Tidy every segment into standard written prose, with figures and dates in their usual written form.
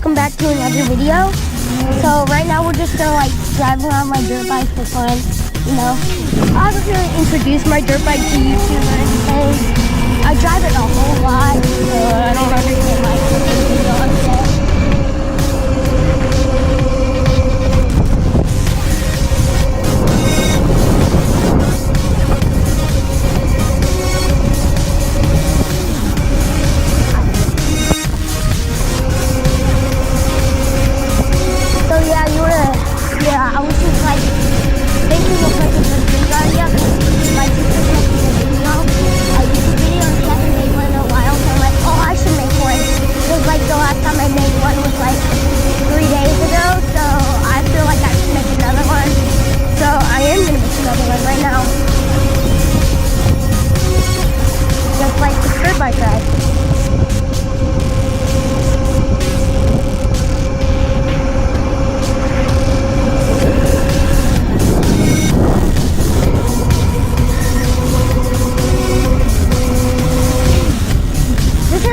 welcome back to another video. So right now we're just gonna like drive around my dirt bike for fun, you know. I haven't really introduced my dirt bike to YouTube or anything. I drive it a whole lot, so I don't understand like anything on it. I was just like thinking of like a good idea. My sister's making a video, a YouTube video, and she hasn't made one in a while. So I'm like, oh, I should make one. Because like the last time I made one was like 3 days ago. So I feel like I should make another one. So I am gonna make another one right now. Just like the dirt bike ride.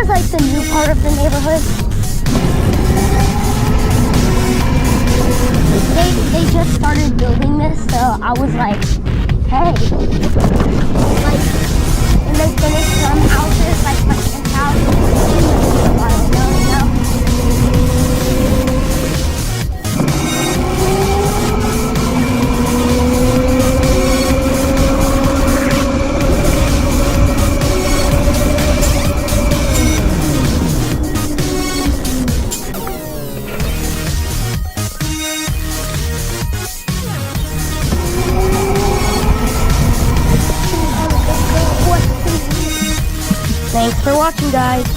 Like the new part of the neighborhood. They just started building this, so I was like, hey. Like, and they finished some houses, like my aunt's house, a while ago, you know. Thanks for watching, guys.